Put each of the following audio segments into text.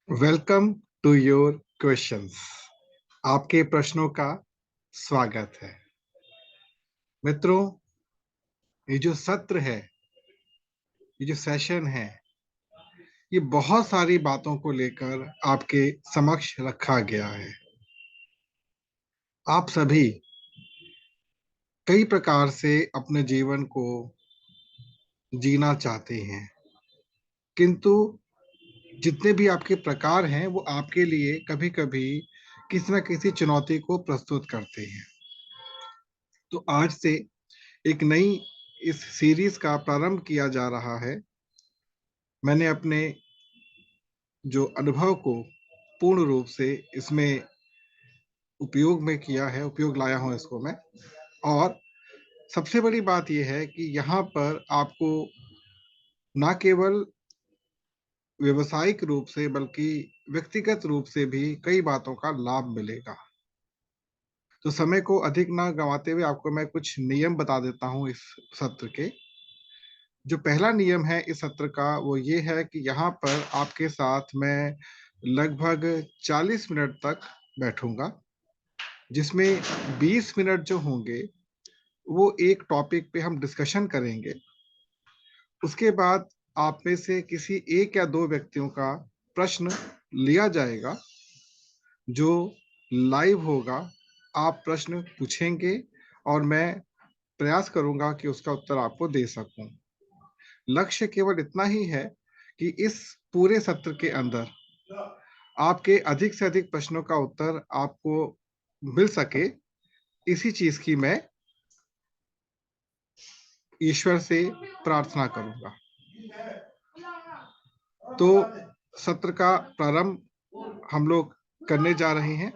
Welcome to your questions. आपके प्रश्नों का स्वागत है। मित्रों, ये जो सत्र है, ये जो सेशन है, ये बहुत सारी बातों को लेकर आपके समक्ष रखा गया है। आप सभी कई प्रकार से अपने जीवन को जीना चाहते हैं, किंतु जितने भी आपके प्रकार हैं वो आपके लिए कभी-कभी किसी न किसी चुनौती को प्रस्तुत करते हैं। तो आज से एक नई इस सीरीज का प्रारंभ किया जा रहा है। मैंने अपने जो अनुभव को पूर्ण रूप से इसमें उपयोग में किया है, उपयोग लाया हूं इसको मैं। और सबसे बड़ी बात यह है कि यहाँ पर आपको ना केवल व्यवसायिक रूप से बल्कि व्यक्तिगत रूप से भी कई बातों का लाभ मिलेगा। तो समय को अधिक ना गंवाते हुए आपको मैं कुछ नियम बता देता हूं इस सत्र के। जो पहला नियम है इस सत्र का वो ये है कि यहाँ पर आपके साथ मैं लगभग 40 मिनट तक बैठूंगा, जिसमें 20 मिनट जो होंगे वो एक टॉपिक पे हम डिस्कशन करेंगे। उसके बाद आप में से किसी एक या दो व्यक्तियों का प्रश्न लिया जाएगा जो लाइव होगा। आप प्रश्न पूछेंगे और मैं प्रयास करूंगा कि उसका उत्तर आपको दे सकूं। लक्ष्य केवल इतना ही है कि इस पूरे सत्र के अंदर आपके अधिक से अधिक प्रश्नों का उत्तर आपको मिल सके, इसी चीज की मैं ईश्वर से प्रार्थना करूंगा। तो सत्र का प्रारंभ हम लोग करने जा रहे हैं।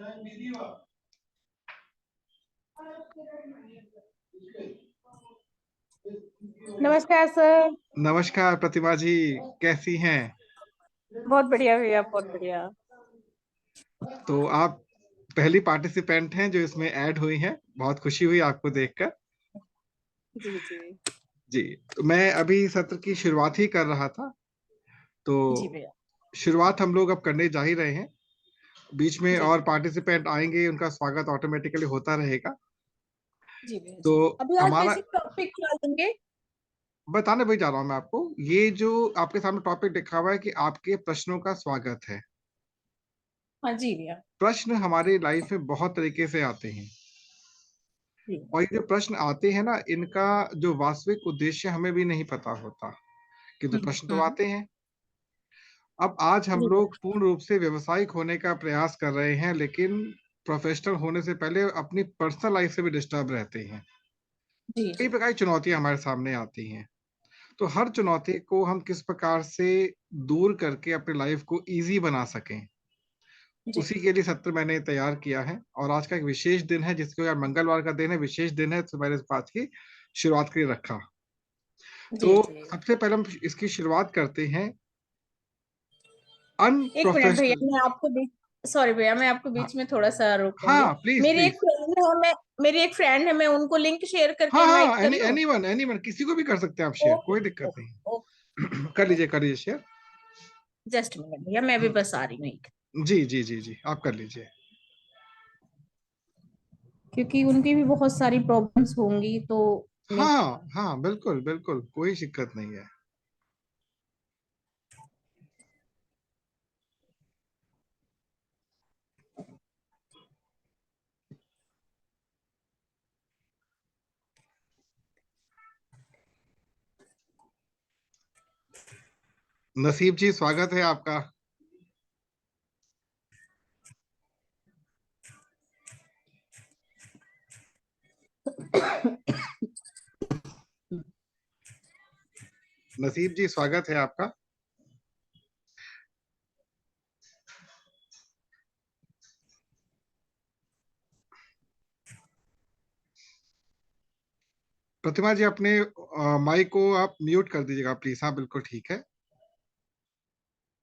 नमस्कार सर। नमस्कार प्रतिमा जी, कैसी हैं? बहुत बढ़िया भैया, बहुत बढ़िया। तो आप पहली पार्टिसिपेंट हैं जो इसमें ऐड हुई हैं। बहुत खुशी हुई आपको देखकर। जी जी। जी, तो मैं अभी सत्र की शुरुआत ही कर रहा था। तो जी भैया। शुरुआत हम लोग अब करने जा ही रहे हैं। बीच में जी और पार्टिसिपेंट आएंगे, उनका स्वागत ऑटोमेटिकली होता रहेगा। जी भैया तो जी। अभी आज हमारा बेसिक टॉपिक क्या लेंगे? बताने वही जा रहा हूं मैं आपको। ये जो आपके सामने टॉपिक लिखा हुआ है कि आपके प्रश्नों का स्वागत है। हाँ जी भैया। प्रश्न हमारी लाइफ में बहुत तरीके से आते हैं, जी और ये जो प्रश्न आते हैं ना, इनका जो वास्तविक उद्देश्य हमें भी नहीं पता होता, किंतु प्रश्न तो हम्म। आते हैं। अब आज हम जी लोग पूर्ण रूप से व्यवसायिक होने का प्रयास कर रहे हैं, लेकिन प्रोफेशनल होने से पहले अपनी पर्सनल लाइफ से भी डिस्टर्ब रहते हैं। जी कई जी। प्रकार की चुनौतियां हमारे सामने आती हैं। तो हर चुनौती को हम किस प्रकार से दूर करके अपनी लाइफ को इजी बना सकें, जी उसी के लिए सत्र मैंने तैयार किया है। और आज का एक विशेष दिन है, जिसको यार मंगलवार का दिन है, विशेष दिन है, तो मैंने इस बात की शुरुआत के लिए रखा। तो जी जी। सबसे पहले हम इसकी शुरुआत करते हैं एक मिनट भैया, अनप्रोफेशनल। मैं आपको सॉरी भैया, मैं आपको हाँ बीच में थोड़ा सा रोकूंगी। हाँ, प्लीज मेरी एक प्लीज। फ्रेंड है, मैं उनको लिंक शेयर करके हाँ इनवाइट हाँ, कर लूं? एनी वन किसी को भी कर सकते हैं आप शेयर, ओके कोई दिक्कत ओके नहीं। ओके। कर लीजिए शेयर। जस्ट मिनट भैया, मैं भी बस आ रही हूँ जी जी जी जी, आप कर लीजिए। क्योंकि उनकी भी बहुत सारी प्रॉब्लम्स होंगी तो नहीं। हाँ हाँ, बिल्कुल बिल्कुल, कोई दिक्कत नहीं है। नसीब जी, स्वागत है आपका। नसीब जी, स्वागत है आपका। प्रतिमा जी, अपने माइक को आप म्यूट कर दीजिएगा प्लीज। हाँ, बिल्कुल ठीक है।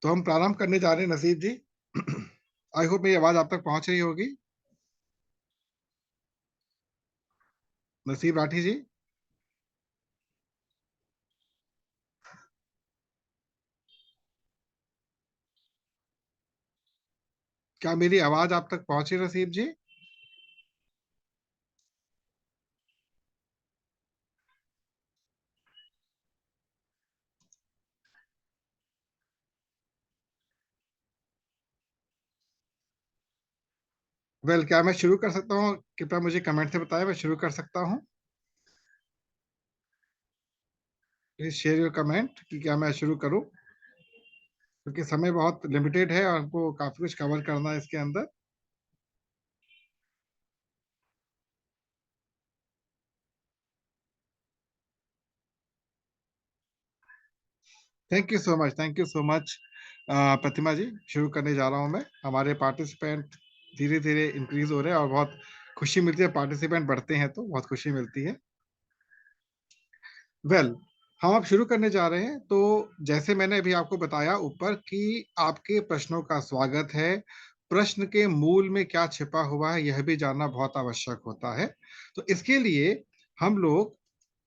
तो हम प्रारंभ करने जा रहे हैं नसीब जी। आई होप मेरी आवाज आप तक पहुंच रही होगी। नसीब राठी जी। क्या मेरी आवाज आप तक पहुंची रसीब जी? क्या मैं शुरू कर सकता हूँ? कृपया मुझे कमेंट से बताएं, मैं शुरू कर सकता हूँ? प्लीज शेयर योर कमेंट कि क्या मैं शुरू करूँ, क्योंकि समय बहुत लिमिटेड है और हमको काफी कुछ कवर करना है इसके अंदर। Thank you so much, thank you so much. Pratima ji, शुरू करने जा रहा हूँ मैं। हमारे पार्टिसिपेंट धीरे धीरे इंक्रीज हो रहे हैं और बहुत खुशी मिलती है, पार्टिसिपेंट बढ़ते हैं तो बहुत खुशी मिलती है। हम अब शुरू करने जा रहे हैं। तो जैसे मैंने अभी आपको बताया ऊपर कि आपके प्रश्नों का स्वागत है। प्रश्न के मूल में क्या छिपा हुआ है यह भी जानना बहुत आवश्यक होता है। तो इसके लिए हम लोग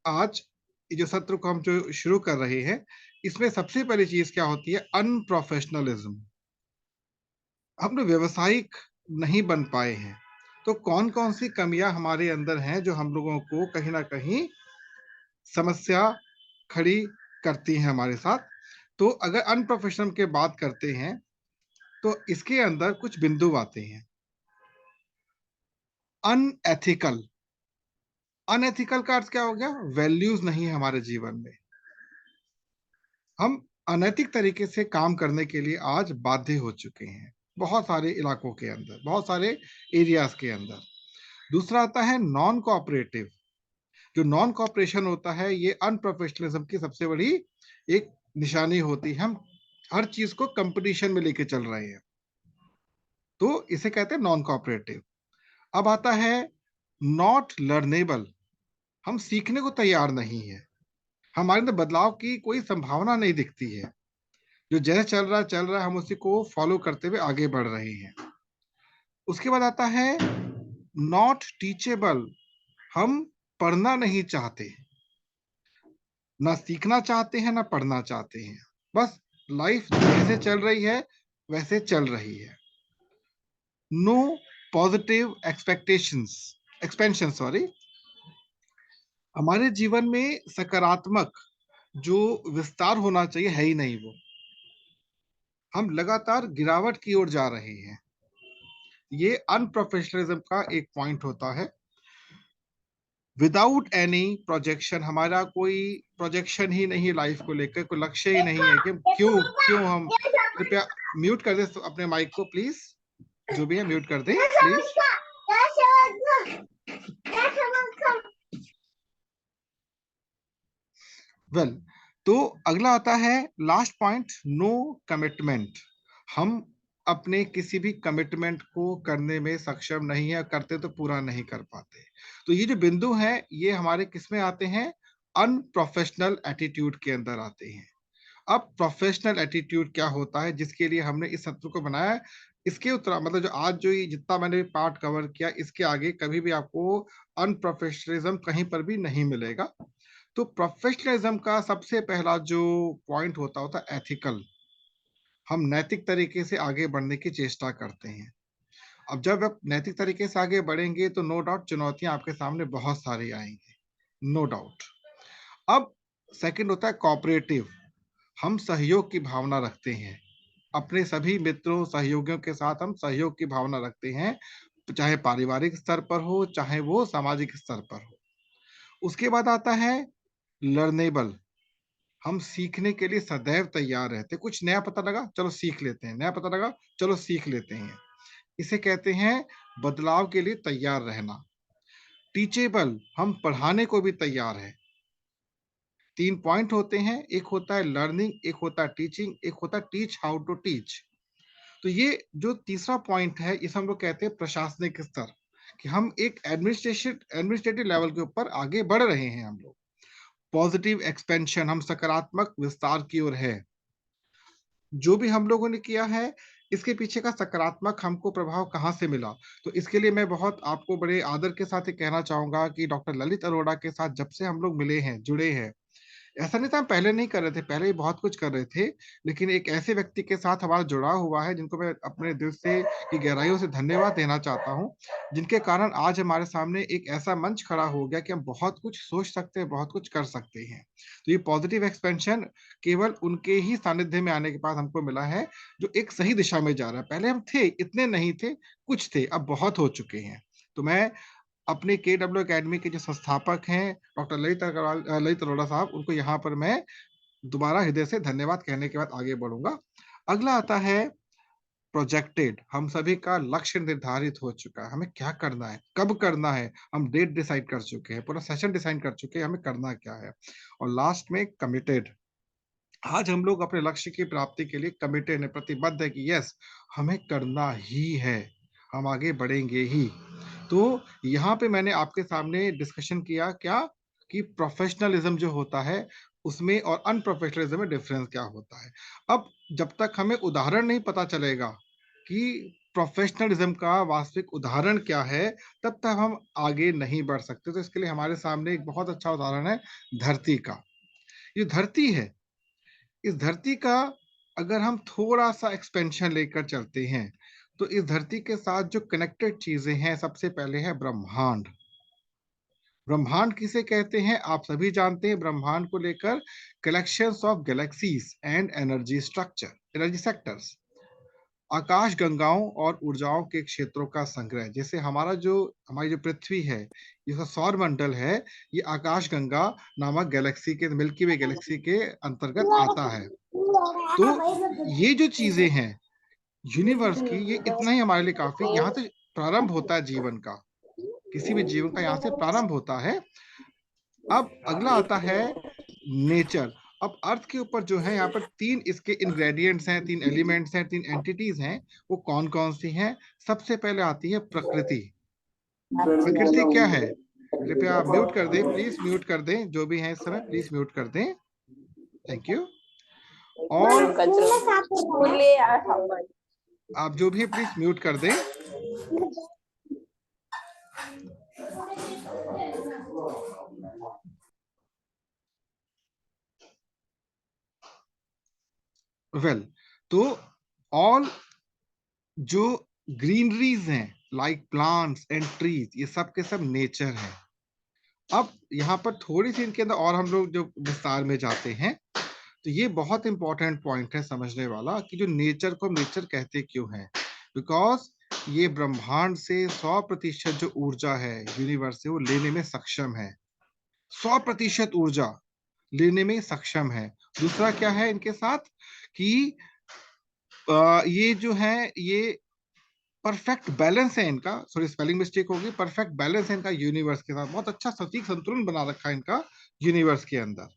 आज जो सत्र को हम जो शुरू कर रहे हैं, इसमें सबसे पहली चीज क्या होती है? अनप्रोफेशनलिज्म। हम लोग व्यवसायिक नहीं बन पाए हैं। तो कौन कौन सी कमियां हमारे अंदर हैं जो हम लोगों को कहीं ना कहीं समस्या खड़ी करती हैं हमारे साथ। तो अगर अनप्रोफेशनल के बात करते हैं तो इसके अंदर कुछ बिंदु आते हैं। अनएथिकल। अनएथिकल का अर्थ क्या हो गया? वैल्यूज नहीं है हमारे जीवन में। हम अनैतिक तरीके से काम करने के लिए आज बाध्य हो चुके हैं, बहुत सारे इलाकों के अंदर, बहुत सारे एरियाज के अंदर। दूसरा आता है नॉन कोऑपरेटिव। जो नॉन कोऑपरेशन होता है, ये अनप्रोफेशनलिज्म की सबसे बड़ी एक निशानी होती है। हम हर चीज को कंपटीशन में लेके चल रहे हैं, तो इसे कहते हैं नॉन कोऑपरेटिव। अब आता है नॉट लर्नेबल। हम सीखने को तैयार नहीं है, हमारे अंदर बदलाव की कोई संभावना नहीं दिखती है। जो जैसे चल रहा है, हम उसी को फॉलो करते हुए आगे बढ़ रहे हैं। उसके बाद आता है नॉट टीचेबल। हम पढ़ना नहीं चाहते, ना सीखना चाहते हैं ना पढ़ना चाहते हैं। बस लाइफ जैसे चल रही है वैसे चल रही है। No positive expectations, expansion sorry. हमारे जीवन में सकारात्मक जो विस्तार होना चाहिए है ही नहीं वो। हम लगातार गिरावट की ओर जा रहे हैं। ये अनप्रोफेशनलिज्म का एक पॉइंट होता है। विदाउट एनी प्रोजेक्शन, हमारा कोई प्रोजेक्शन ही नहीं लाइफ को लेकर, कोई लक्ष्य ही नहीं है कि क्यों क्यों हम। कृपया म्यूट कर दे अपने माइक को प्लीज, जो भी है म्यूट कर दे प्लीज। वेल तो अगला आता है लास्ट पॉइंट, नो कमिटमेंट। हम अपने किसी भी कमिटमेंट को करने में सक्षम नहीं है, करते तो पूरा नहीं कर पाते। तो ये जो बिंदु है ये हमारे किस में आते हैं? अनप्रोफेशनल एटीट्यूड के अंदर आते हैं। अब प्रोफेशनल एटीट्यूड क्या होता है, जिसके लिए हमने इस सत्र को बनाया है, इसके उत्तर मतलब जो आज जो ये जितना मैंने पार्ट कवर किया, इसके आगे कभी भी आपको अनप्रोफेशनलिज्म कहीं पर भी नहीं मिलेगा। तो प्रोफेशनलिज्म का सबसे पहला जो पॉइंट होता होता है एथिकल। हम नैतिक तरीके से आगे बढ़ने की चेष्टा करते हैं। अब जब आप नैतिक तरीके से आगे बढ़ेंगे तो नो डाउट चुनौतियां आपके सामने बहुत सारी आएंगी, नो डाउट। अब सेकंड होता है कोऑपरेटिव। हम सहयोग की भावना रखते हैं, अपने सभी मित्रों सहयोगियों के साथ हम सहयोग की भावना रखते हैं, चाहे पारिवारिक स्तर पर हो चाहे वो सामाजिक स्तर पर हो। उसके बाद आता है लर्नेबल। हम सीखने के लिए सदैव तैयार रहते हैं। कुछ नया पता लगा चलो सीख लेते हैं, नया पता लगा चलो सीख लेते हैं। इसे कहते हैं बदलाव के लिए तैयार रहना। टीचेबल, हम पढ़ाने को भी तैयार है। तीन पॉइंट होते हैं, एक होता है लर्निंग, एक होता है टीचिंग, एक होता है टीच हाउ टू टीच। तो ये जो तीसरा पॉइंट है इसे हम लोग कहते हैं प्रशासनिक स्तर, कि हम एक एडमिनिस्ट्रेटिव लेवल के ऊपर आगे बढ़ रहे हैं हम लोग। पॉजिटिव एक्सपेंशन, हम सकारात्मक विस्तार की ओर है। जो भी हम लोगों ने किया है इसके पीछे का सकारात्मक हमको प्रभाव कहाँ से मिला? तो इसके लिए मैं बहुत आपको बड़े आदर के साथ ये कहना चाहूंगा कि डॉक्टर ललित अरोड़ा के साथ जब से हम लोग मिले हैं, जुड़े हैं, ऐसा नहीं था हम पहले नहीं कर रहे थे, पहले भी बहुत कुछ कर रहे थे, लेकिन एक ऐसे व्यक्ति के साथ हमारा जुड़ा हुआ है जिनको मैं अपने दिल से की गहराइयों से धन्यवाद देना चाहता हूँ, जिनके कारण आज हमारे सामने एक ऐसा मंच खड़ा हो गया कि हम बहुत कुछ सोच सकते हैं, बहुत कुछ कर सकते हैं। तो ये पॉजिटिव एक्सपेंशन केवल उनके ही सानिध्य में आने के बाद हमको मिला है, जो एक सही दिशा में जा रहा है। पहले हम थे, इतने नहीं थे, कुछ थे, अब बहुत हो चुके हैं। तो मैं अपने केडब्ल्यू एकेडमी के जो संस्थापक हैं, डॉक्टर ललित अरोड़ा साहब, उनको यहाँ पर मैं दोबारा हृदय से धन्यवाद कहने के बाद आगे बढ़ूँगा। अगला आता है प्रोजेक्टेड। हम सभी का लक्ष्य निर्धारित हो चुका है, हमें क्या करना है, कब करना है, हम डेट डिसाइड कर चुके हैं, पूरा सेशन डिसाइड कर चुके हैं, हमें करना क्या है। और लास्ट में कमिटेड। आज हम लोग अपने लक्ष्य की प्राप्ति के लिए कमिटेड है, प्रतिबद्ध है कि यस, हमें करना ही है, हम आगे बढ़ेंगे ही। तो यहाँ पे मैंने आपके सामने डिस्कशन किया क्या कि प्रोफेशनलिज्म जो होता है उसमें और अनप्रोफेशनलिज्म में डिफरेंस क्या होता है। अब जब तक हमें उदाहरण नहीं पता चलेगा कि प्रोफेशनलिज्म का वास्तविक उदाहरण क्या है, तब तक हम आगे नहीं बढ़ सकते। तो इसके लिए हमारे सामने एक बहुत अच्छा उदाहरण है धरती का। ये धरती है, इस धरती का अगर हम थोड़ा-सा एक्सपेंशन लेकर चलते हैं, तो इस धरती के साथ जो कनेक्टेड चीज़ें हैं, सबसे पहले है ब्रह्मांड। ब्रह्मांड किसे कहते हैं? आप सभी जानते हैं, ब्रह्मांड को लेकर collections of galaxies and energy sectors. आकाश गंगाओं और ऊर्जाओं के क्षेत्रों का संग्रह। जैसे हमारी जो पृथ्वी है, ये सौर मंडल है, ये आकाश गंगा नामक गैलेक्सी के, मिल्की वे गैलेक्सी के अंतर्गत आता है। तो ये जो चीजें हैं यूनिवर्स की, ये इतना ही हमारे लिए काफी। यहाँ से प्रारंभ होता है जीवन का, किसी भी जीवन का यहाँ से प्रारंभ होता है। अब अगला आता है नेचर। अब अर्थ के ऊपर जो है यहाँ पर 3 इसके इंग्रेडिएंट्स हैं, 3 एलिमेंट्स हैं, 3 एंटिटीज हैं। वो कौन-कौन सी हैं? सबसे पहले आती है प्रकृति। प्रकृति क्या है? कृपया म्यूट कर दें, प्लीज म्यूट कर दें, जो भी हैं इस समय प्लीज म्यूट कर दें। Thank you. और आप जो भी प्लीज म्यूट कर दें। वेल, तो ऑल जो ग्रीनरीज हैं लाइक प्लांट्स एंड ट्रीज, ये सब के सब नेचर है। अब यहाँ पर थोड़ी सी इनके अंदर और हम लोग जो विस्तार में जाते हैं, तो ये बहुत इंपॉर्टेंट पॉइंट है समझने वाला कि जो नेचर को हम नेचर कहते क्यों हैं। बिकॉज ये ब्रह्मांड से 100% जो ऊर्जा है यूनिवर्स से, वो लेने में सक्षम है। 100% ऊर्जा लेने में सक्षम है। दूसरा क्या है इनके साथ कि ये जो है ये परफेक्ट बैलेंस है इनका, सॉरी स्पेलिंग मिस्टेक होगी, परफेक्ट बैलेंस है इनका यूनिवर्स के साथ, बहुत अच्छा सटीक संतुलन बना रखा है इनका यूनिवर्स के अंदर।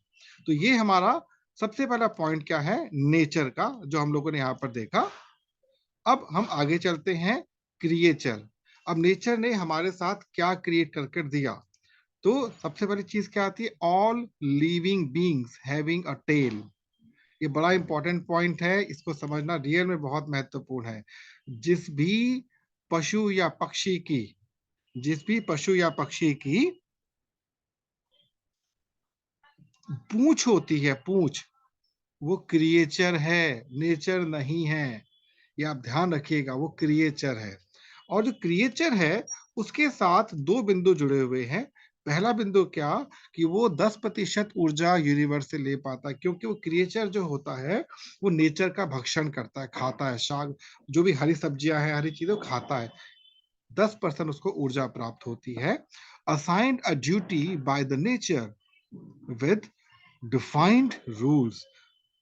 तो ये हमारा सबसे पहला पॉइंट क्या है नेचर का, जो हम लोगों ने यहाँ पर देखा। अब हम आगे चलते हैं क्रिएचर। अब नेचर ने हमारे साथ क्या क्रिएट करके दिया, तो सबसे पहली चीज क्या आती है? All living beings having a tail. ये बड़ा इंपॉर्टेंट पॉइंट है, इसको समझना रियल में बहुत महत्वपूर्ण है। जिस भी पशु या पक्षी की जिस भी पशु या पक्षी की पूंछ होती है, पूंछ, वो क्रिएचर है, नेचर नहीं है। ये आप ध्यान रखिएगा, वो क्रिएचर है। और जो क्रिएचर है उसके साथ 2 बिंदु जुड़े हुए हैं। पहला बिंदु क्या कि वो 10% ऊर्जा यूनिवर्स से ले पाता है, क्योंकि वो क्रिएचर जो होता है वो नेचर का भक्षण करता है, खाता है, शाक, जो भी हरी सब्जियां हैं, हरी चीजें खाता है। 10% उसको ऊर्जा प्राप्त होती है। Assigned a duty by the nature with defined rules.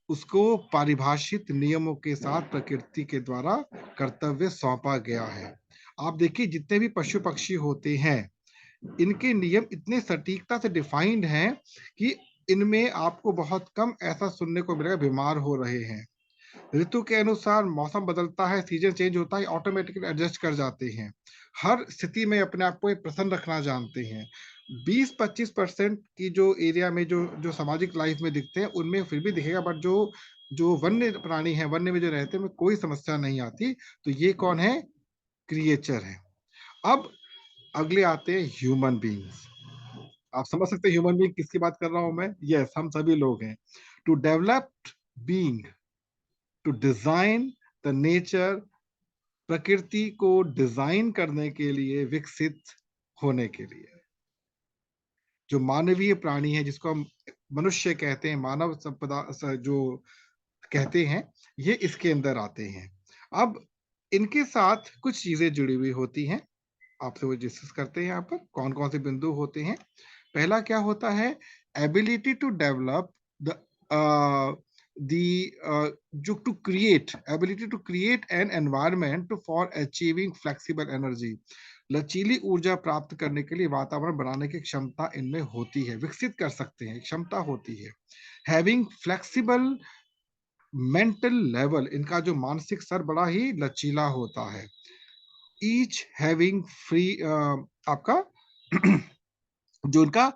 उसको परिभाषित नियमों के साथ प्रकृति के द्वारा कर्तव्य सौंपा गया है। आप देखिए जितने भी पशु पक्षी होते हैं, इनके नियम इतने सटीकता से डिफाइंड हैं कि इनमें आपको बहुत कम ऐसा सुनने को मिलेगा बीमार हो रहे हैं। ऋतु के अनुसार मौसम बदलता है, सीजन चेंज होता है, ऑटोमेटिकली एडजस्ट कर जाते हैं। हर स्थिति में अपने आप को प्रसन्न रखना जानते हैं। 20-25% की जो एरिया में जो जो सामाजिक लाइफ में दिखते हैं, उनमें फिर भी दिखेगा, बट जो जो वन्य प्राणी है, वन्य में जो रहते हैं, में कोई समस्या नहीं आती। तो ये कौन है? क्रिएचर है। अब अगले आते हैं ह्यूमन बींग्स। आप समझ सकते हैं ह्यूमन बीइंग किसकी बात कर रहा हूं मैं? यस, हम सभी लोग हैं। To develop being, to design the nature, प्रकृति को डिजाइन करने के लिए, विकसित होने के लिए। जो मानवीय प्राणी है, जिसको हम मनुष्य कहते हैं, मानव संपदा जो कहते हैं, ये इसके अंदर आते हैं। अब इनके साथ कुछ चीजें जुड़ी हुई होती हैं, आपसे वो डिस्कस करते हैं यहाँ पर कौन कौन से बिंदु होते हैं। पहला क्या होता है? एबिलिटी टू डेवलप द जो to create, ability to create an environment to for achieving flexible energy, लचीली ऊर्जा प्राप्त करने के लिए वातावरण बनाने की क्षमता इनमें होती है, विकसित कर सकते हैं, क्षमता होती है। हैविंग फ्लेक्सिबल मेंटल लेवल, इनका जो मानसिक स्तर बड़ा ही लचीला होता है। ईच हैविंग फ्री, आपका जो उनका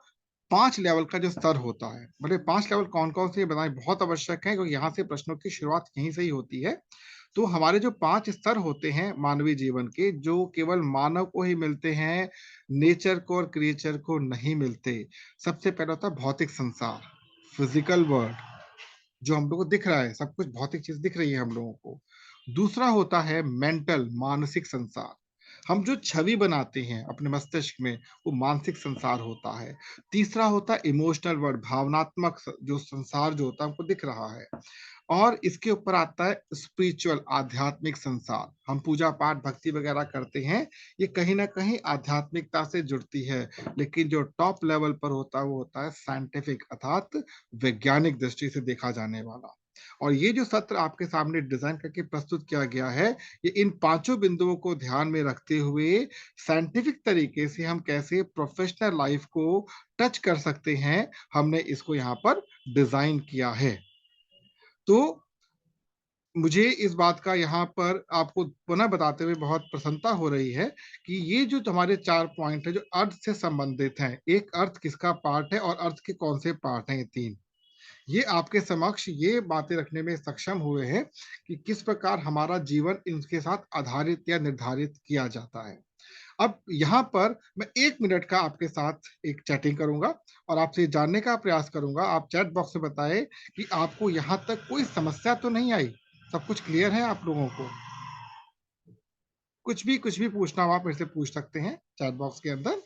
5 लेवल का जो स्तर होता है, मतलब 5 लेवल कौन-कौन से बताएँ, बहुत आवश्यक है क्योंकि यहाँ से प्रश्नों की शुरुआत यहीं से ही होती है। तो हमारे जो 5 स्तर होते हैं मानवीय जीवन के, जो केवल मानव को ही मिलते हैं, नेचर को और क्रिएचर को नहीं मिलते। सबसे पहला होता है भौतिक संसार, फिजिकल वर्ल्ड, जो हम लोगों को दिख रहा है, सब कुछ भौतिक चीज़ दिख रही है हम लोगों को। दूसरा होता है मेंटल, मानसिक संसार। हम जो छवि बनाते हैं अपने मस्तिष्क में, वो मानसिक संसार होता है। तीसरा होता है इमोशनल वर्ल्ड, भावनात्मक जो संसार जो होता है हमको दिख रहा है। और इसके ऊपर आता है स्पिरिचुअल, आध्यात्मिक संसार। हम पूजा पाठ भक्ति वगैरह करते हैं, ये कहीं ना कहीं आध्यात्मिकता से जुड़ती है, लेकिन जो टॉप लेवल पर होता है वो होता है साइंटिफिक, अर्थात वैज्ञानिक दृष्टि से देखा जाने वाला। और ये जो सत्र आपके सामने डिजाइन करके प्रस्तुत किया गया है, ये इन पांचों बिंदुओं को ध्यान में रखते हुए साइंटिफिक तरीके से हम कैसे प्रोफेशनल लाइफ को टच कर सकते हैं, हमने इसको यहाँ पर डिजाइन किया है। तो मुझे इस बात का यहाँ पर आपको पुनः बताते हुए बहुत प्रसन्नता हो रही है कि ये जो हमारे 4 पॉइंट है जो अर्थ से संबंधित हैं, एक अर्थ किसका पार्ट है और अर्थ के कौन से पार्ट हैं, ये 3, ये आपके समक्ष ये बातें रखने में सक्षम हुए हैं कि किस प्रकार हमारा जीवन इनके साथ आधारित या निर्धारित किया जाता है। अब यहाँ पर मैं 1 मिनट का आपके साथ एक चैटिंग करूँगा और आपसे जानने का प्रयास करूँगा, आप चैट बॉक्स में बताएँ कि आपको यहाँ तक कोई समस्या तो नहीं आई? सब कुछ क्लियर है आप लोगों को? कुछ भी पूछना हो आप मेरे से पूछ सकते हैं चैट बॉक्स के अंदर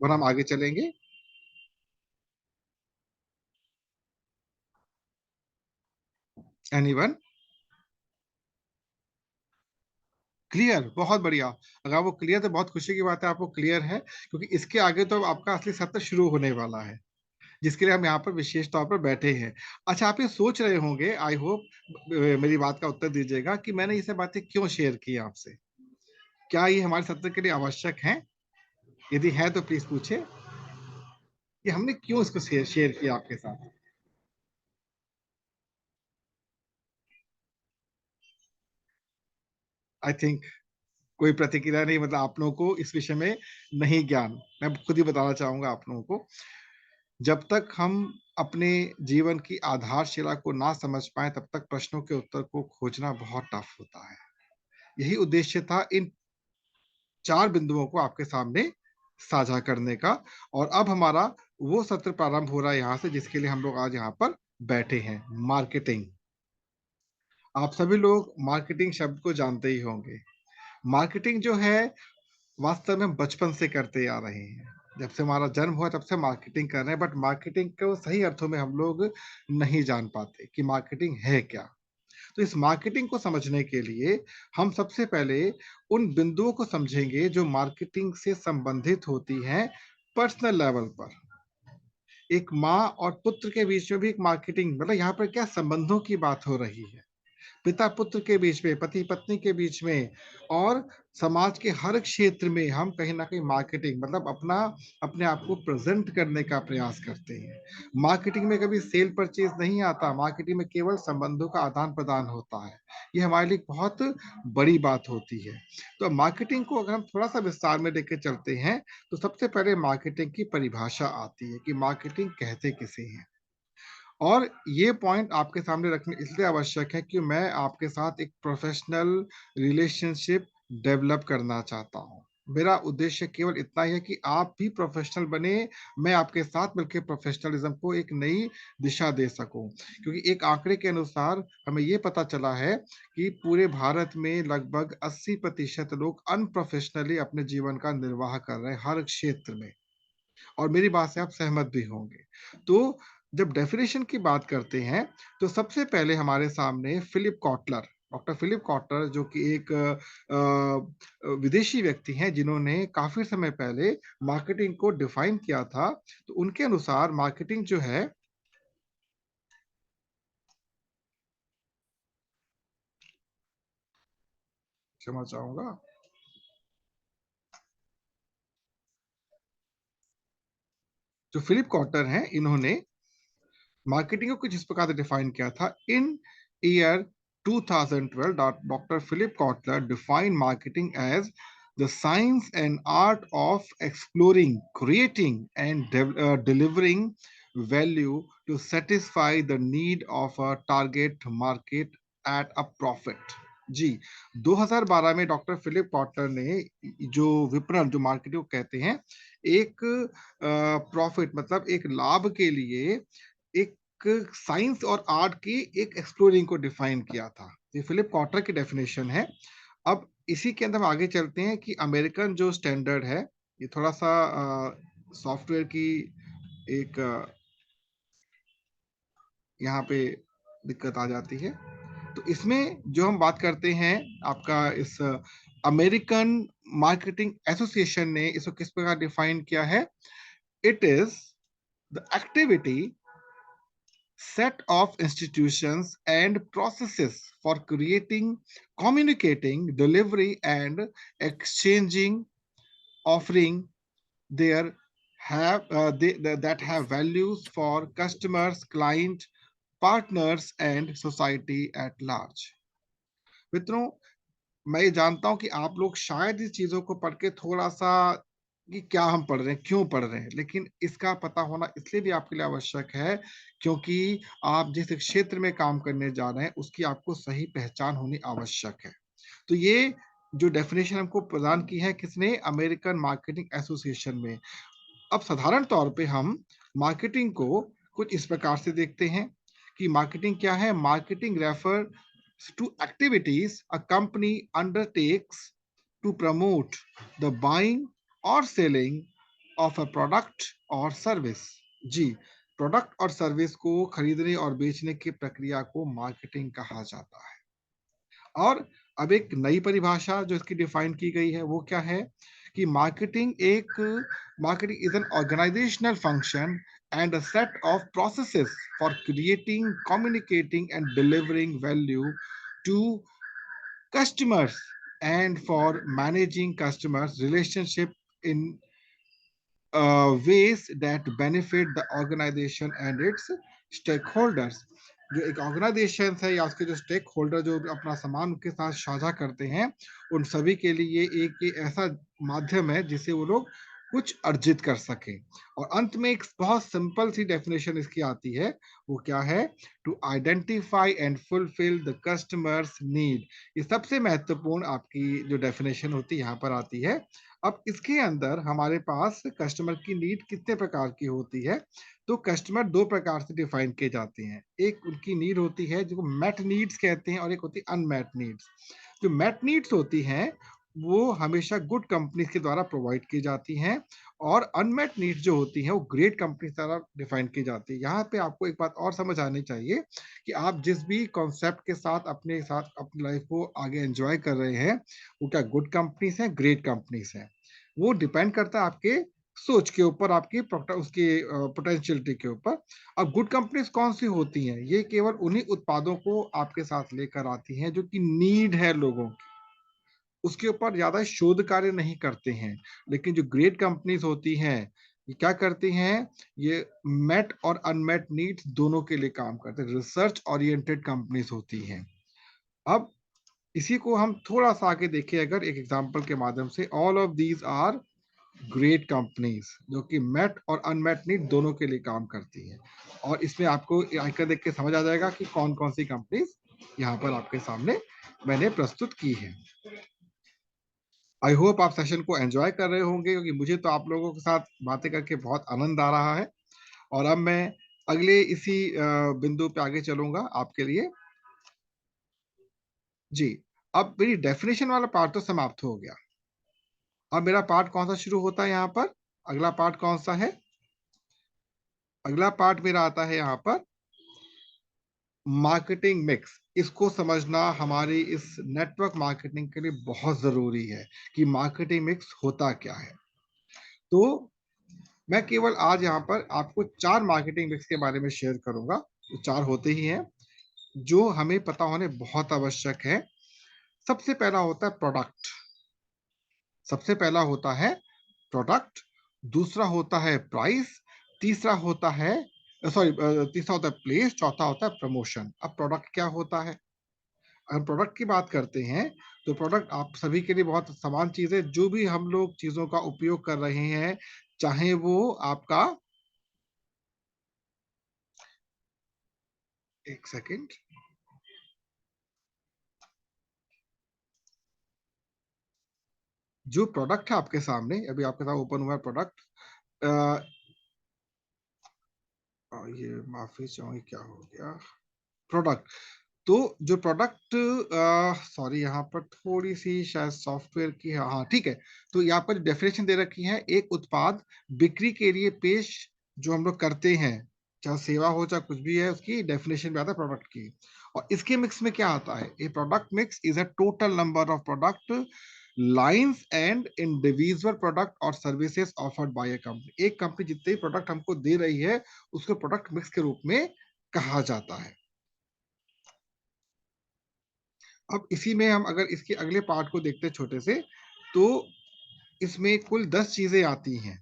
और हम आगे चलेंगे। एनीवन? क्लियर, बहुत बढ़िया। अगर वो क्लियर तो बहुत खुशी की बात है, आपको क्लियर है, क्योंकि इसके आगे तो आपका असली सत्र शुरू होने वाला है, जिसके लिए हम यहाँ पर विशेष तौर पर बैठे हैं। अच्छा, आप ये सोच रहे होंगे, आई होप मेरी बात का उत्तर दीजिएगा कि मैंने ये सब बातें क्यों शेयर की आपसे? क्या ये हमारे सत्र के लिए आवश्यक हैं? यदि है तो प्लीज पूछे कि हमने क्यों इसको शेयर किया आपके साथ? आई थिंक कोई प्रतिक्रिया नहीं, मतलब आप लोगों को इस विषय में नहीं ज्ञान। मैं खुद ही बताना चाहूंगा आप लोगों को, जब तक हम अपने जीवन की आधारशिला को ना समझ पाए तब तक प्रश्नों के उत्तर को खोजना बहुत टफ होता है। यही उद्देश्य था इन 4 बिंदुओं को आपके सामने साझा करने का। और अब हमारा वो सत्र प्रारंभ हो रहा है यहाँ से, जिसके लिए हम लोग आज यहाँ पर बैठे हैं, मार्केटिंग। आप सभी लोग मार्केटिंग शब्द को जानते ही होंगे। मार्केटिंग जो है वास्तव में हम बचपन से करते आ रहे हैं। जब से हमारा जन्म हुआ तब से मार्केटिंग कर रहे हैं, बट मार्केटिंग को सही अर्थों में हम लोग नहीं जान पाते कि मार्केटिंग है क्या। तो इस मार्केटिंग को समझने के लिए हम सबसे पहले उन बिंदुओं को समझेंगे जो मार्केटिंग से संबंधित होती हैं पर्सनल लेवल पर। एक माँ और पुत्र के बीच में भी एक मार्केटिंग, मतलब यहाँ पर क्या संबंधों की बात हो रही है, पिता पुत्र के बीच में, पति पत्नी के बीच में, और समाज के हर क्षेत्र में हम कहीं ना कहीं मार्केटिंग, मतलब अपना अपने आप को प्रेजेंट करने का प्रयास करते हैं। मार्केटिंग में कभी सेल परचेज नहीं आता, मार्केटिंग में केवल संबंधों का आदान प्रदान होता है। ये हमारे लिए बहुत बड़ी बात होती है। तो मार्केटिंग को अगर हम थोड़ा सा विस्तार में लेकर चलते हैं, तो सबसे पहले मार्केटिंग की परिभाषा आती है कि मार्केटिंग कहते किसे हैं। और ये पॉइंट आपके सामने रखने इसलिए आवश्यक है कि मैं आपके साथ एक प्रोफेशनल रिलेशनशिप डेवलप करना चाहता हूँ। मेरा उद्देश्य केवल इतना ही है कि आप भी प्रोफेशनल बने, मैं आपके साथ मिलकर प्रोफेशनलिज्म को एक नई दिशा दे सकूं। क्योंकि एक आंकड़े के अनुसार हमें ये पता चला है कि पूरे भारत में लगभग 80% लोग अनप्रोफेशनली अपने जीवन का निर्वाह कर रहे हैं हर क्षेत्र में। और मेरी बात से आप सहमत भी होंगे। तो जब डेफिनेशन की बात करते हैं, तो सबसे पहले हमारे सामने Philip Kotler, doctor Philip Kotler जो कि एक विदेशी व्यक्ति हैं जिन्होंने काफ़ी समय पहले मार्केटिंग को डिफाइन किया था। तो उनके अनुसार मार्केटिंग जो है, क्षमा चाहूँगा। जो फिलिप कॉटलर हैं, इन्होंने मार्केटिंग को कुछ इस प्रकार से डिफाइन किया था। In year 2012 doctor Philip Kotler define marketing as the science and art of exploring, creating, and delivering value to satisfy the need of a target market at a profit। जी, 2012 में doctor Philip Kotler ने जो विपणन, जो marketing को कहते हैं, एक profit मतलब एक लाभ के लिए एक साइंस और आर्ट की एक एक्सप्लोरिंग को डिफाइन किया था। ये फिलिप कॉटलर की डेफिनेशन है। अब इसी के अंदर हम आगे चलते हैं कि अमेरिकन जो स्टैंडर्ड है, ये थोड़ा सा सॉफ्टवेयर की एक यहाँ पे दिक्कत आ जाती है। तो इसमें जो हम बात करते हैं, आपका इस अमेरिकन मार्केटिंग एसोसिएशन ने इसको किस प्रकार डिफाइन किया है? It is the activity set of institutions and processes for creating, communicating, delivery, and exchanging, offering their that have values for customers, client, partners, and society at large। मित्रों, मैं ये जानता हूँ कि आप लोग शायद इस चीज़ों को पढ़ के थोड़ा-सा कि क्या हम पढ़ रहे हैं, क्यों पढ़ रहे हैं? लेकिन इसका पता होना इसलिए भी आपके लिए आवश्यक है, क्योंकि आप जिस क्षेत्र में काम करने जा रहे हैं, उसकी आपको सही पहचान होनी आवश्यक है। तो ये जो डेफिनिशन हमको प्रदान की है किसने? अमेरिकन मार्केटिंग एसोसिएशन में। अब साधारण तौर पे हम मार्केटिंग को कुछ इस प्रकार से देखते हैं कि मार्केटिंग क्या है? Marketing refer to activities a company undertakes to promote the buying or selling of a product or service। जी, प्रोडक्ट और सर्विस को खरीदने और बेचने की प्रक्रिया को मार्केटिंग कहा जाता है। और अब एक नई परिभाषा जो इसकी डिफाइन की गई है वो क्या है कि marketing is an organisational function and a set of processes for creating, communicating and delivering value to customers and for managing customers relationship in ways that benefit the organization and its stakeholders। जो एक organisation है या उसके जो stake holder जो अपना सामान के साथ साझा करते हैं, उन सभी के लिए एक ये ऐसा माध्यम है जिससे वो लोग कुछ अर्जित कर सके। और अंत में एक बहुत सिंपल सी डेफिनेशन इसकी आती है, वो क्या है? To identify and fulfil the customers need. ये सबसे महत्वपूर्ण आपकी जो डेफिनेशन होती है यहाँ पर आती है। अब इसके अंदर हमारे पास कस्टमर की नीड कितने प्रकार की होती है? तो कस्टमर दो प्रकार से डिफाइन किए जाते हैं। एक उनकी नीड होती है जिसको मेट नीड्स कहते हैं, और एक होती है अनमेट नीड्स। जो मेट नीड्स होती हैं वो हमेशा गुड कंपनीज के द्वारा प्रोवाइड की जाती हैं, और अनमेट नीड्स जो होती हैं वो ग्रेट कंपनी द्वारा डिफाइन की जाती है। यहाँ पे आपको एक बात और समझ आनी चाहिए कि आप जिस भी कॉन्सेप्ट के साथ अपनी लाइफ को आगे एंजॉय कर रहे हैं, वो क्या गुड कंपनीज हैं, ग्रेट कंपनीज हैं? वो डिपेंड करता है आपके सोच के ऊपर, आपकी उसकी पोटेंशियलिटी के ऊपर। अब गुड कंपनीज कौन सी होती हैं? ये केवल उन्हीं उत्पादों को आपके साथ लेकर आती हैं जो कि नीड है लोगों की, उसके ऊपर ज्यादा शोध कार्य नहीं करते हैं। लेकिन जो ग्रेट कंपनीज होती हैं, ये क्या करती हैं? ये मेट और अनमेट नीड्स दोनों के लिए काम करते हैं, रिसर्च ओरिएंटेड कंपनीज होती हैं। अब इसी को हम थोड़ा सा आगे देखें अगर एक एग्जांपल के माध्यम से, all of these are great companies जो कि मेट और अनमेट नीड दोनों के लिए काम करती है। और इसमें आपको आइकर देख के समझ आ जाएगा कि कौन कौन सी कंपनीज यहाँ पर आपके सामने मैंने प्रस्तुत की है। आई होप आप सेशन को एंजॉय कर रहे होंगे, क्योंकि मुझे तो आप लोगों के साथ बातें करके बहुत आनंद आ रहा है। और अब मैं अगले इसी बिंदु पे आगे चलूंगा आपके लिए। जी, अब मेरी डेफिनेशन वाला पार्ट तो समाप्त हो गया। अब मेरा पार्ट कौन सा शुरू होता है यहाँ पर? अगला पार्ट कौन सा है? अगला पार्ट मेरा आता है यहाँ पर मार्केटिंग मिक्स। इसको समझना हमारी इस नेटवर्क मार्केटिंग के लिए बहुत जरूरी है कि मार्केटिंग मिक्स होता क्या है। तो मैं केवल आज यहाँ पर आपको 4 मार्केटिंग मिक्स के बारे में शेयर करूंगा। तो 4 होते ही हैं जो हमें पता होने बहुत आवश्यक है। सबसे पहला होता है प्रोडक्ट। सबसे पहला होता है प्रोडक्ट, दूसरा होता है प्राइस, तीसरा होता है तीसरा होता है प्लेस, चौथा होता है प्रमोशन। अब प्रोडक्ट क्या होता है? अगर प्रोडक्ट की बात करते हैं तो प्रोडक्ट आप सभी के लिए बहुत समान चीज है। जो भी हम लोग चीजों का उपयोग कर रहे हैं, चाहे वो आपका, एक सेकेंड, जो प्रोडक्ट है आपके सामने, अभी आपके साथ ओपन हुआ है प्रोडक्ट। ये माफी चाहूंगी, क्या हो गया? प्रोडक्ट। तो जो प्रोडक्ट, सॉरी यहाँ पर थोड़ी सी शायद सॉफ्टवेयर की, हाँ ठीक है। तो यहाँ पर डेफिनेशन दे रखी है, एक उत्पाद बिक्री के लिए पेश जो हम लोग करते हैं, चाहे सेवा हो चाहे कुछ भी है, उसकी डेफिनेशन में आता है प्रोडक्ट की। और इसके मिक्स में क्या आता है? A product mix is a total number of product lines and individual product और services offered by a company. एक कंपनी जितने ही प्रोडक्ट हमको दे रही है उसको प्रोडक्ट मिक्स के रूप में कहा जाता है। अब इसी में हम अगर इसके अगले पार्ट को देखते हैं छोटे से, तो इसमें कुल 10 चीजें आती हैं।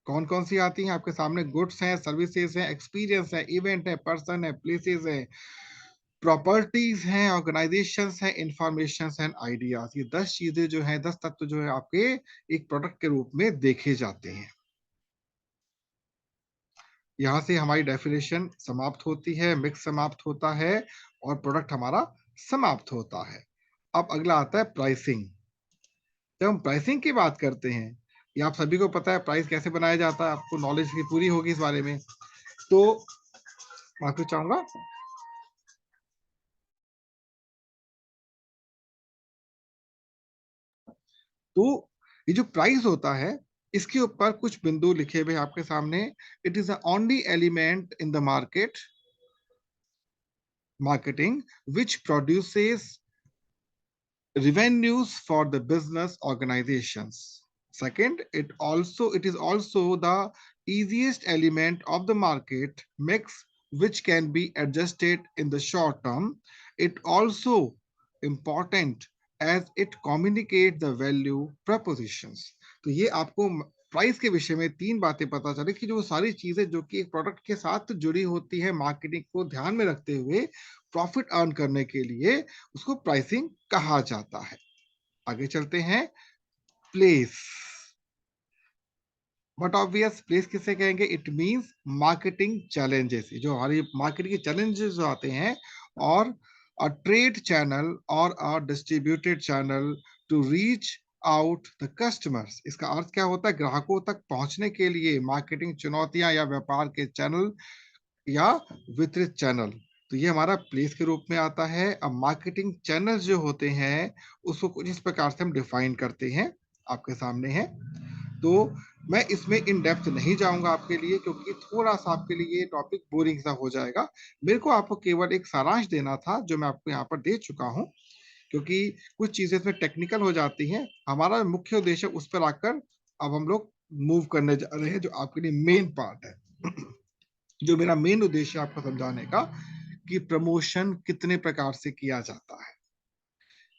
कौन कौन सी आती हैं? आपके सामने गुड्स हैं, सर्विसेज हैं, एक्सपीरियंस है, इवेंट है, पर्सन है, प्लेसेस है, प्रॉपर्टीज हैं, ऑर्गेनाइजेशंस हैं, इंफॉर्मेशन एंड आइडियाज। ये 10 चीजें जो है, 10 तत्व जो है आपके एक प्रोडक्ट के रूप में देखे जाते हैं। यहाँ से हमारी डेफिनेशन समाप्त होती है, मिक्स समाप्त होता है और प्रोडक्ट हमारा समाप्त होता है। अब अगला आता है प्राइसिंग। जब हम प्राइसिंग की बात करते हैं, ये आप सभी को पता है प्राइस कैसे बनाया जाता है, आपको नॉलेज की पूरी होगी इस बारे में। तो माफी चाहूंगा। तो ये जो प्राइस होता है, इसके ऊपर कुछ बिंदु लिखे हुए आपके सामने। It is the only element in the marketing which produces revenues for the business organizations. Second, it is also the easiest element of the market mix which can be adjusted in the short term. It also important as it communicate the value propositions. तो ये आपको price के विषय में 3 बातें पता चले कि जो सारी चीजें जो कि एक प्रोडक्ट के साथ जुड़ी होती है, मार्केटिंग को ध्यान में रखते हुए प्रॉफिट अर्न करने के लिए, उसको प्राइसिंग कहा जाता है। आगे चलते हैं। प्लेस, बट ऑब्वियस प्लेस किसे कहेंगे? इट मींस मार्केटिंग चैलेंजेस, जो हमारी मार्केटिंग के चैलेंजेस आते हैं, और अ ट्रेड चैनल और a distributed channel to reach out the customers. इसका अर्थ क्या होता है? ग्राहकों तक पहुंचने के लिए मार्केटिंग चुनौतियां या व्यापार के चैनल या वितरित चैनल। तो ये हमारा प्लेस के रूप में आता है। अब मार्केटिंग चैनल जो होते हैं उसको कुछ इस प्रकार से हम डिफाइन करते हैं, आपके सामने है। तो मैं इसमें इन डेप्थ नहीं जाऊंगा आपके लिए, क्योंकि थोड़ा सा आपके लिए ये टॉपिक बोरिंग सा हो जाएगा। मेरे को आपको केवल एक सारांश देना था जो मैं आपको यहाँ पर दे चुका हूँ, क्योंकि कुछ चीजें इसमें टेक्निकल हो जाती हैं। हमारा मुख्य उद्देश्य उस पर आकर अब हम लोग मूव करने जा रहे हैं, जो आपके लिए मेन पार्ट है। जो मेरा मेन उद्देश्य आपको समझाने का, कि प्रमोशन कितने प्रकार से किया जाता है।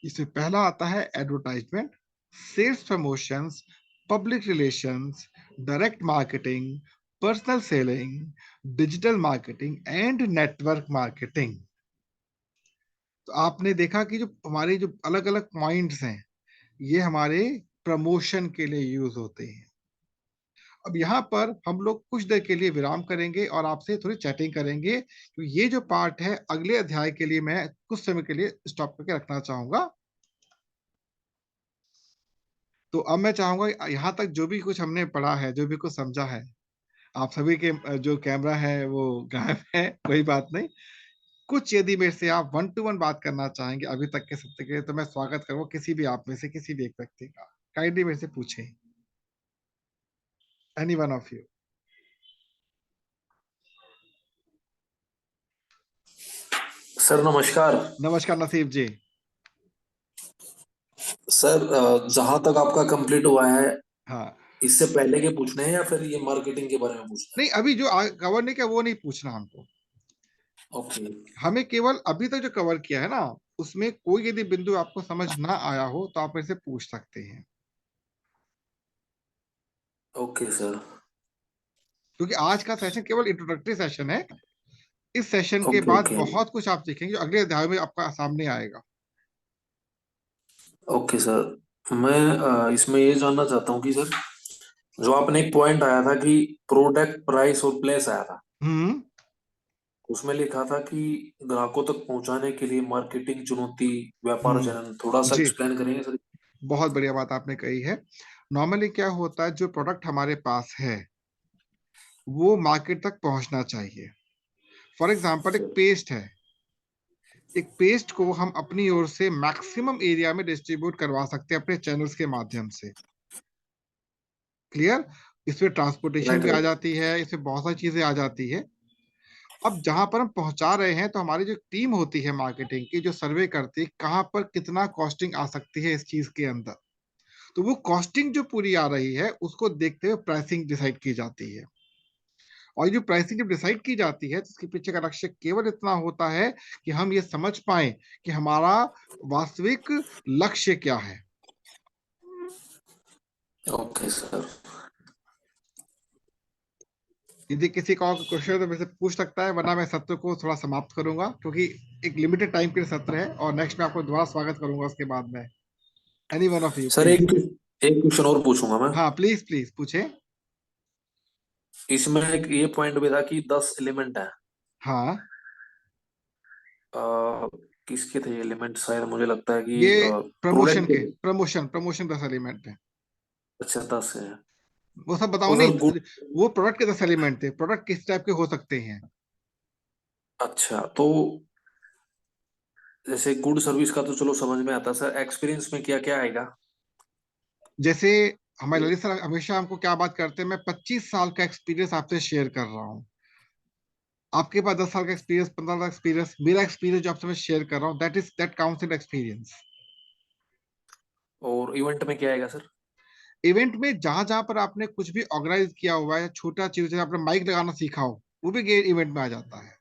इसमें पहला आता है advertisement, sales promotions, public relations, direct marketing, personal selling, digital marketing and network marketing. तो आपने देखा कि जो हमारे जो अलग अलग पॉइंट्स हैं, ये हमारे प्रमोशन के लिए यूज होते हैं। अब यहाँ पर हम लोग कुछ देर के लिए विराम करेंगे और आपसे थोड़ी चैटिंग करेंगे। तो ये जो पार्ट है अगले अध्याय के लिए मैं कुछ समय के लिए स्टॉप करके रखना चाहूंगा। तो अब मैं चाहूंगा यहाँ तक जो भी कुछ हमने पढ़ा है, जो भी कुछ समझा है, आप सभी के जो कैमरा है वो गायब है, कोई बात नहीं। कुछ यदि मेरे से आप 1 to 1 बात करना चाहेंगे अभी तक के सत्र के, तो मैं स्वागत करूंगा किसी भी आप में से किसी भी एक व्यक्ति का। काइंडली मेरे से पूछें, any one of you. Sir नमस्कार। नमस्कार नसीब जी। सर जहां तक आपका कंप्लीट हुआ है, हाँ, इससे पहले के पूछने हैं या फिर ये मार्केटिंग के बारे में पूछना नहीं अभी जो कवर नहीं किया वो नहीं पूछना हमको। है? ओके। हमें केवल अभी तक जो कवर किया है ना, उसमें कोई यदि बिंदु आपको समझ ना आया हो तो आप मेरे से पूछ सकते हैं, ओके सर। क्योंकि आज का सेशन केवल इंट्रोडक्टरी सेशन है। इस सेशन के ओके बाद ओके बहुत कुछ आप सीखेंगे जो अगले अध्याय में आपका सामने आएगा। Okay sir. मैं इसमें ये जानना चाहता हूँ कि सर, जो आपने एक पॉइंट आया था कि प्रोडक्ट प्राइस और प्लेस आया था, हम्म। उसमें लिखा था कि ग्राहकों तक पहुंचाने के लिए मार्केटिंग चुनौती, व्यापार हम्म। चरण, थोड़ा सा जी, एक्सप्लेन करेंगे सर? बहुत बढ़िया बात आपने कही है। नॉर्मली क्या होता है, जो प्रोडक्ट हमारे पास है वो मार्केट तक पहुंचना चाहिए। फॉर एग्जांपल एक सर पेस्ट है, एक पेस्ट को हम अपनी ओर से मैक्सिमम एरिया में डिस्ट्रीब्यूट करवा सकते हैं अपने चैनल्स के माध्यम से। क्लियर? इसमें ट्रांसपोर्टेशन राइट भी आ राइट। जाती है, इसमें बहुत सारी चीजें आ जाती है। अब जहां पर हम पहुंचा रहे हैं तो हमारी जो टीम होती है मार्केटिंग की, जो सर्वे करती है कहां पर कितना कॉस्टिंग आ सकती है इस चीज के अंदर, तो वो कॉस्टिंग जो पूरी आ रही है उसको देखते हुए प्राइसिंग डिसाइड की जाती है। और जो प्राइसिंग जब डिसाइड की जाती है तो उसके पीछे का लक्ष्य केवल इतना होता है कि हम ये समझ पाए कि हमारा वास्तविक लक्ष्य क्या है। Okay sir. यदि किसी का और क्वेश्चन तो मेरे से पूछ सकता है, वरना मैं सत्र को थोड़ा समाप्त करूंगा, क्योंकि एक लिमिटेड टाइम के लिए सत्र है और नेक्स्ट में आपको दोबारा स्वागत करूंगा उसके बाद में। Any one of you sir please. एक क्वेश्चन और पूछूंगा मैं। हाँ प्लीज प्लीज पूछे। इसमें एक ये पॉइंट भी था कि 10 एलिमेंट है। हाँ, अ, किसके थे एलिमेंट? शायद मुझे लगता है कि ये प्रोडक्ट प्रमोशन के के, थे। प्रमोशन प्रमोशन 10 एलिमेंट है। अच्छा 10 है। वो सब बताओ और सर नहीं, गुड। वो प्रोडक्ट के 10 एलिमेंट थे। प्रोडक्ट किस टाइप के हो सकते हैं? अच्छा तो जैसे गुड सर्विस का तो चलो समझ में आता है सर, एक्सपीरियंस में क्या क्या आएगा? जैसे हमारे ललित सर हमेशा हमको क्या बात करते हैं, मैं 25 साल का एक्सपीरियंस आपसे शेयर कर रहा हूँ, आपके पास 10 साल का एक्सपीरियंस, 15 साल का एक्सपीरियंस, मेरा एक्सपीरियंस जो आपसे मैं शेयर कर रहा हूँ, दैट काउंट्स इन एक्सपीरियंस। और इवेंट में क्या आएगा सर? इवेंट में जहां जहां पर आपने कुछ भी ऑर्गेनाइज किया हुआ है, छोटा चीज, जैसे आपने माइक लगाना सीखा हो, वो भी इवेंट में आ जाता है।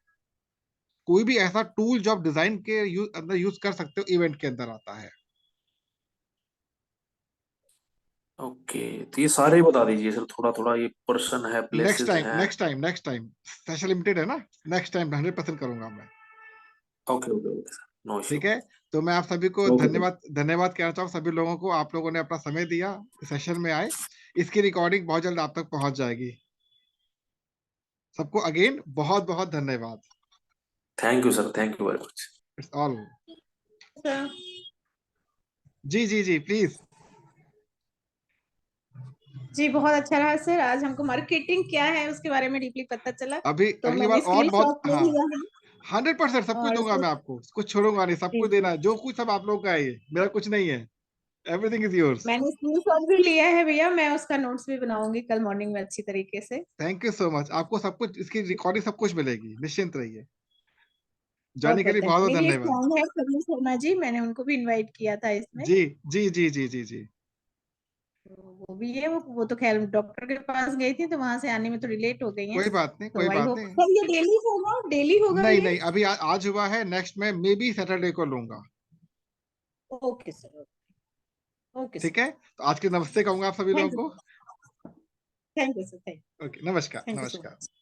कोई भी ऐसा टूल जो आप डिजाइन के अंदर यूज कर सकते हो, इवेंट के अंदर आता है। ओके, तो ये सारे ही बता दीजिए सर, थोड़ा थोड़ा। ये पर्सन है, नेक्स्ट प्लेसेस टाइम हैं। Next time next time, session limited है ना, नेक्स्ट टाइम 100% करूंगा मैं। Okay okay okay sir, no ठीक इश्यू। है, तो मैं आप सभी को ओके सर। धन्यवाद धन्यवाद कहना चाहूँ, सभी लोगों को, आप लोगों ने अपना समय दिया, सेशन में आए। इसकी रिकॉर्डिंग बहुत जल्द आप तक पहुंच जाएगी। सबको अगेन बहुत बहुत धन्यवाद। Thank you sir, thank you very much. It's all. Sir जी जी जी प्लीज। जी बहुत अच्छा रहा सर, आज हमको मार्केटिंग क्या है उसके बारे में डीपली पता चला। अभी तो अगली बार मैंने और स्किल बहुत, शॉप ले हाँ, लिया है 100% सब कुछ और दूंगा सर मैं आपको, कुछ छोड़ूंगा नहीं, सब जी कुछ जी देना है, जो कुछ सब आप लोगों का है, ये मेरा कुछ नहीं है। Everything is yours. मैंने स्किल शॉप भी लिया है भैया, मैं उसका नोट्स भी बनाऊंगी कल मॉर्निंग में अच्छी तरीके से। थैंक यू सो मच, आपको सब कुछ, इसकी रिकॉर्डिंग सब कुछ मिलेगी, निश्चिंत रहिए। बहुत जाने के बहुत लिए बहुत धन्यवाद। बहुत मेरी एक धन्यवाद। फ्रेंड है कविन शर्मा जी, मैंने उनको भी इनवाइट किया था इसमें। जी जी जी जी जी जी। तो वो भी है, वो तो खैर डॉक्टर के पास गई थी तो वहां से आने में थोड़ी लेट हो गई है। कोई बात नहीं, कोई तो आई बात होप नहीं। सर ये डेली होगा, डेली होगा नहीं ये। नहीं, अभी आज हुआ है, नेक्स्ट में मे बी सैटरडे को लूंगा। ओके सर, ओके ठीक सर। है, तो आज के नमस्ते कहूंगा आप सभी थैंक लोगों यू, को। थैंक यू सर, ओके, नमस्कार थैंक यू सो नमस्कार। मच।